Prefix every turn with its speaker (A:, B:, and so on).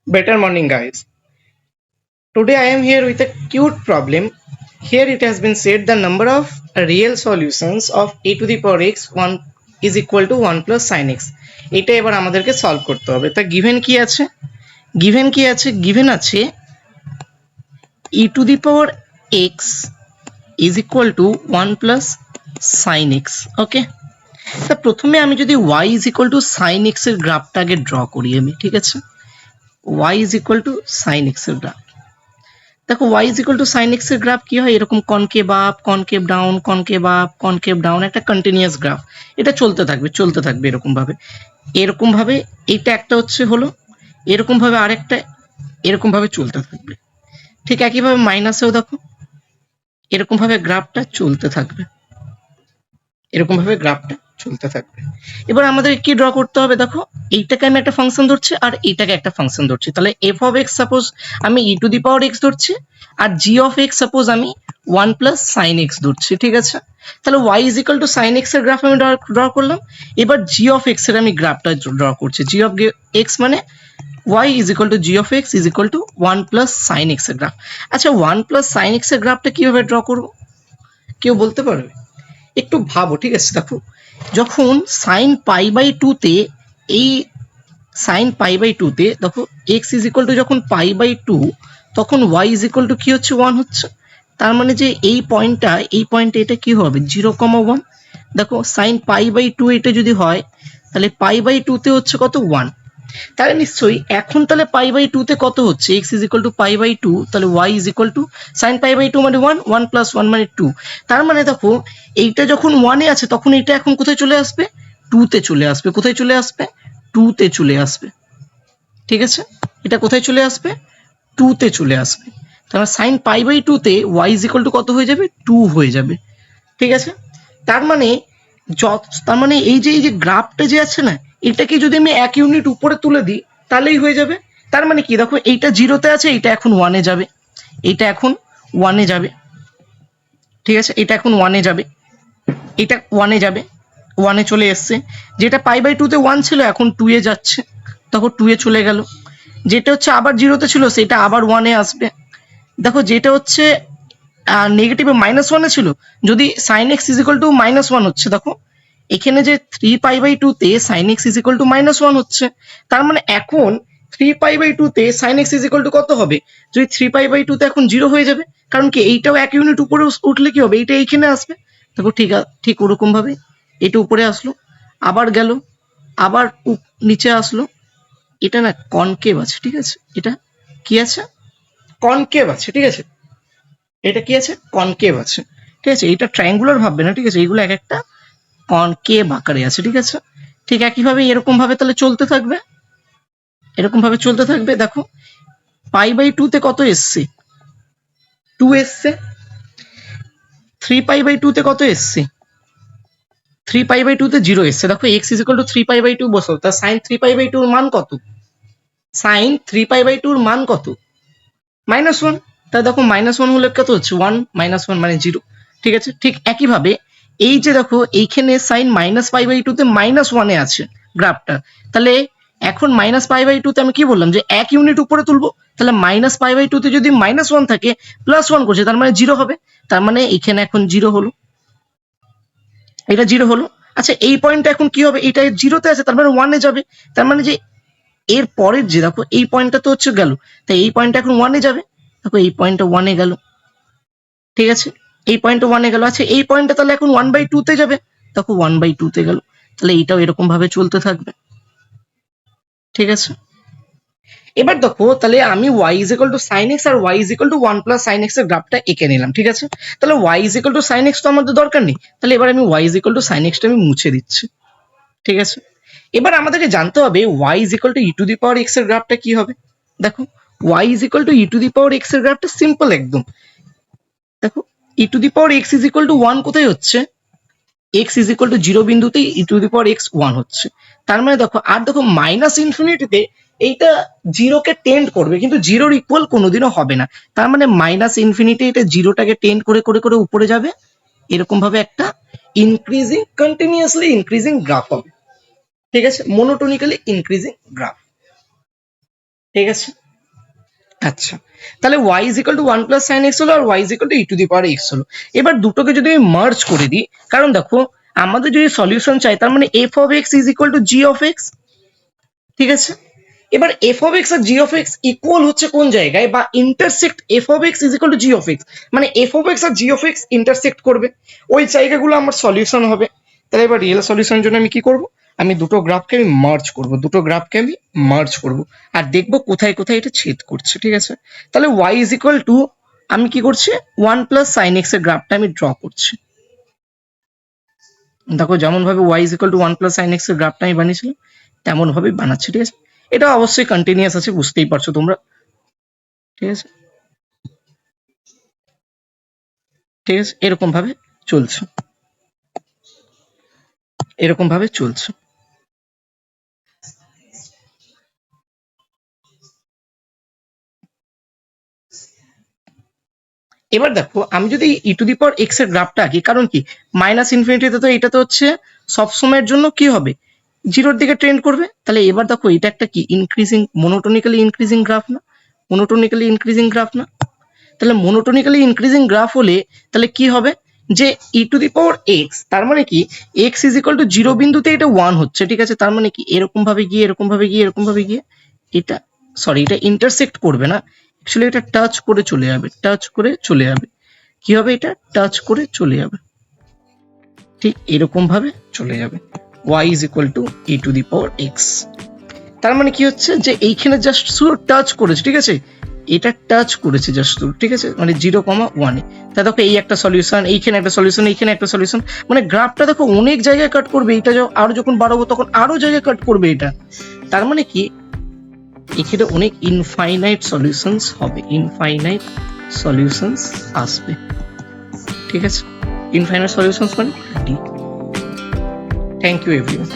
A: Better morning, guys. Today I am here with a cute problem. Here it has been said the number of real solutions of a to the power x 1 is equal to 1 plus sin x. এটা এবার আমাদেরকে solve করতে হবে। তা given কি আছে? given আছে e to the power x is equal to 1 plus sin x. ওকে, তা প্রথমে আমি যদি y is equal to sin x এর গ্রাফটা আগে ড্র করি আমি, ঠিক আছে? y is equal to sin x এর গ্রাফ। দেখো y is equal to sin x এর গ্রাফ কি হয়, এরকম concave up concave down concave up concave down, একটা কন্টিনিউয়াস গ্রাফ। এটা চলতে থাকবে এরকম ভাবে এইটা একটা হচ্ছে হলো, এরকম ভাবে আরেকটা, এরকম ভাবে চলতে থাকবে। ঠিক একইভাবে মাইনাসেও দেখো এরকম ভাবে গ্রাফটা চলতে থাকবে, এরকম ভাবে গ্রাফটা চলতে থাকবে। এবার আমাদের কি ড্র করতে হবে, দেখো এইটাকে আমি একটা ফাংশন ধরছি আর এইটাকে একটা ফাংশন ধরছি। তাহলে এফ অফ এক্স সাপোজ আমি ই টু দি পাওয়ার এক্স ধরছি, আর জি অফ এক্স সাপোজ আমি 1 প্লাস সাইন এক্স ধরছি, ঠিক আছে? তাহলে Y is equal to sine x এর গ্রাফ আমি ড্র করলাম। এবার জি অফ এক্স এর আমি গ্রাফটা ড্র করছি। জি অফ এক্স মানে y is equal to g of x is equal to 1 plus sin x এর গ্রাফ। আচ্ছা 1 plus sin x এর গ্রাফটা কিভাবে ড্র করব, কেউ বলতে পারবে? একটু ভাবো, ঠিক আছে? দেখো যখন সাইন পাই বাই টু তে, এই সাইন পাই বাই টু তে দেখো এক্স ইজ ইকুয়াল টু যখন পাই বাই টু, তখন ওয়াই ইজ ইকুয়াল টু কি হচ্ছে, 1 হচ্ছে। তার মানে যে এই পয়েন্টটা এটা কি হবে, 0,1। দেখো সাইন পাই বাই টু এটা যদি হয়, তাহলে পাই বাই টু তে হচ্ছে কত, 1। তাহলে নিশ্চয়ই এখন তাহলে পাই বাই টু তে কত হচ্ছে, X is equal to pi by two, তাহলে Y is equal to sine pi by two মানে 1, 1 প্লাস 1 মানে 2। তার মানে দেখো এইটা যখন 1 এ আছে তখন এটা এখন কোথায় চলে আসবে, 2 তে চলে আসবে। কোথায় চলে আসবে, 2 তে চলে আসবে, ঠিক আছে? এটা কোথায় চলে আসবে, 2 তে চলে আসবে। তাহলে সাইন পাই বাই টু তে ওয়াই ইজ ইকুয়াল টু কত হয়ে যাবে, 2 হয়ে যাবে, ঠিক আছে? তার মানে এই যে গ্রাফটা যে আছে না, এটাকে যদি আমি 1 ইউনিট উপরে তুলে দিই তাহলেই হয়ে যাবে। তার মানে কি, দেখো এইটা 0 তে আছে, এইটা এখন 1 এ যাবে, এইটা এখন 1 এ যাবে, ঠিক আছে? এটা এখন 1 এ যাবে, এটা 1 এ যাবে, 1 এ চলে এসছে। যেটা পাই বাই 2 তে 1 ছিল এখন 2 এ যাচ্ছে, তখন 2 এ চলে গেল। যেটা হচ্ছে আবার 0 তে ছিল সেটা আবার 1 এ আসবে। দেখো যেটা হচ্ছে নেগেটিভে -1 এ ছিল, যদি sin x is equal two -1 হচ্ছে, দেখো এখানে যে 3 পাই বাই 2 তে sin x is equal two -1 হচ্ছে। তার মানে এখন 3 পাই বাই 2 তে sin x is equal two কত হবে, যদি 3 পাই বাই 2 তে এখন 0 হয়ে যাবে, কারণ কি এইটাও 1 ইউনিট উপরে উঠলে কি হবে, এইটা এইখানে আসবে। দেখো ঠিক ওরকম ভাবে এটা উপরে আসলো, আবার গেল, আবার নিচে আসলো। এটা না কনকেভ আছে, ঠিক আছে? এটা কি আছে, কনকেভ আছে, ঠিক আছে? এটা কি আছে, কনকেভ আছে, ঠিক আছে? এটা ট্রায়াঙ্গুলার ভাববে না, ঠিক আছে? এইগুলো এক একটা কনকেভ আকারে আছে, ঠিক আছে? ঠিক একইভাবে এরকম ভাবে তাহলে চলতে থাকবে, এরকম ভাবে চলতে থাকবে। দেখো পাই বাই টু তে কত এসছে, 2 এসছে। 3 পাই বাই 2 তে কত এসছে, 3 পাই বাই 2 তে 0 এসছে। দেখো x is equal to 3 pi by 2 বসো, তা সাইন 3 পাই বাই 2 এর মান কত, সাইন 3 পাই বাই 2 এর মান কত, -1। তা দেখো -1 হলে কত হচ্ছে, 1 -1 মানে 0, ঠিক আছে? ঠিক একইভাবে এই যে দেখো এইখানে সাইন -π/2 তে -1 এ আছে গ্রাফটা, তাহলে এখন -π/2 তে আমি কি বললাম যে 1 ইউনিট উপরে তুলবো, তাহলে -π/2 তে যদি -1 থাকে +1 করছে তার মানে 0 হবে। তার মানে এখানে এখন 0 হলো, এটা 0 হলো। আচ্ছা এই পয়েন্টটা এখন কি হবে, এটা 0 তে আছে তার মানে 1 এ যাবে। তার মানে যে এর পরের যে দেখো এই পয়েন্টটা তো হচ্ছে গেল, তাই এই পয়েন্টটা এখন 1 এ যাবে। দেখো এই পয়েন্টটা 1 এ গেল, ঠিক আছে? এই পয়েন্টটা 1 এ গেল। আচ্ছা এই পয়েন্টটা তাহলে এখন 1/2 তে যাবে, দেখো 1/2 তে গেল। তাহলে এইটাও এরকম ভাবে চলতে থাকবে, ঠিক আছে? এবার দেখো তাহলে আমি y is equal to sin x R y is equal to 1 plus sin x এর গ্রাফটা এঁকে নিলাম, ঠিক আছে? তাহলে y is equal to sin x তো আমাদের দরকার নেই, তাহলে এবার আমি y is equal to sin x টা আমি মুছে দিচ্ছি, ঠিক আছে? এবার আমাদেরকে জানতে হবে y is equal to e to the power x এর গ্রাফটা কি হবে। দেখো y is equal to e to the power x এর গ্রাফটা সিম্পল একদম। দেখো e to the power x is equal to 1 কোথায় হচ্ছে, x is equal to 0 বিন্দুতেই e to the power x 1 হচ্ছে। তার মানে দেখো আর দেখো মাইনাস ইনফিনিটিতে এইটা 0 কে টেন্ড করবে, কিন্তু 0 এর ইকুয়াল কোনোদিনও হবে না। তার মানে মাইনাস ইনফিনিটি এটা 0টাকে টেন্ড করে করে করে উপরে যাবে, এরকম ভাবে একটা ইনক্রিজিং কন্টিনিউয়াসলি ইনক্রিজিং গ্রাফ হবে, ঠিক আছে? মনোটোনিক্যালি ইনক্রিজিং গ্রাফ, ঠিক আছে। আচ্ছা, তাহলে y is equal to 1 plus sin x হলো আর y is equal to e to the power x হলো। এবার দুটোকে যদি আমি মার্জ করে দিই, কারণ দেখো আমাদের যদি সলিউশন চাই তার মানে f of x is equal to g of x, ঠিক আছে। এবার f of x আর g of x ইকুয়াল হচ্ছে কোন জায়গায়, বা intersect f of x is equal to g of x, মানে f of x আর g of x ইন্টারসেক্ট করবে, ওই জায়গাগুলো আমার সলিউশন হবে। তাহলে এবার রিয়েল সলিউশনের জন্য আমি কি করব, আমি দুটো গ্রাফকে আমি মার্জ করব, আর দেখব কোথায় কোথায় এটা ছেদ করছে, ঠিক আছে। তাহলে y is equal to, আমি কি করছি 1 plus sin x এর গ্রাফটা আমি ড্র করছি। দেখো যেমন ভাবে y is equal to 1 plus sin x এর গ্রাফটা আমি বানিয়েছিলাম তেমন ভাবেই বানাচ্ছি, ঠিক আছে। এটা অবশ্যই কন্টিনিউয়াস আছে, বুঝতেই পারছো তোমরা, ঠিক আছে। ঠিক আছে, এরকম ভাবে চলছে, এরকম ভাবে চলছে। এবার দেখো আমি যদি ই টু দি পাওয়ার এক্স এর গ্রাফটা আঁকি, কারণ কি মাইনাস ইনফিনিটিতে তো এটা তো হচ্ছে সবসময়ের জন্য কি হবে, জিরোর দিকে ট্রেন্ড করবে। তাহলে এবার দেখো এটা একটা কি ইনক্রিজিং, মোনোটোনিক্যালি ইনক্রিজিং গ্রাফ না, মোনোটোনিক্যালি ইনক্রিজিং গ্রাফ না। তাহলে মোনোটোনিক্যালি ইনক্রিজিং গ্রাফ হলে তাহলে কি হবে, যে ই টু দি পাওয়ার এক্স, তার মানে কি x is equal two zero বিন্দুতে এটা 1 হচ্ছে, ঠিক আছে। তার মানে কি এরকম ভাবে গিয়ে এরকম ভাবে গিয়ে এরকম ভাবে গিয়ে এটা, সরি এটা ইন্টারসেক্ট করবে না, অ্যাকচুয়ালি এটা টাচ করে চলে যাবে, টাচ করে চলে যাবে। কি হবে, এটা টাচ করে চলে যাবে, ঠিক এরকম ভাবে চলে যাবে। y is equal to e to the power x, তার মানে কি হচ্ছে যে এইখানে জাস্ট শুধু টাচ করেছে, ঠিক আছে, এটা টাচ করেছে জাস্ট শুধু, ঠিক আছে, মানে 0,1 এ। তা দেখো এই একটা সলিউশন, এইখানে একটা সলিউশন, এইখানে একটা সলিউশন, মানে গ্রাফটা দেখো অনেক জায়গায় কাট করবে, এটা আরো যখন বাড়াবো তখন আরো জায়গায় কাট করবে এটা। তার মানে কি এখানে অনেক ইনফাইনাইট সলিউশনস হবে, ইনফাইনাইট সলিউশনস আসবে, ঠিক আছে। ইনফাইনাইট সলিউশনস মানে ডি। Thank you everyone.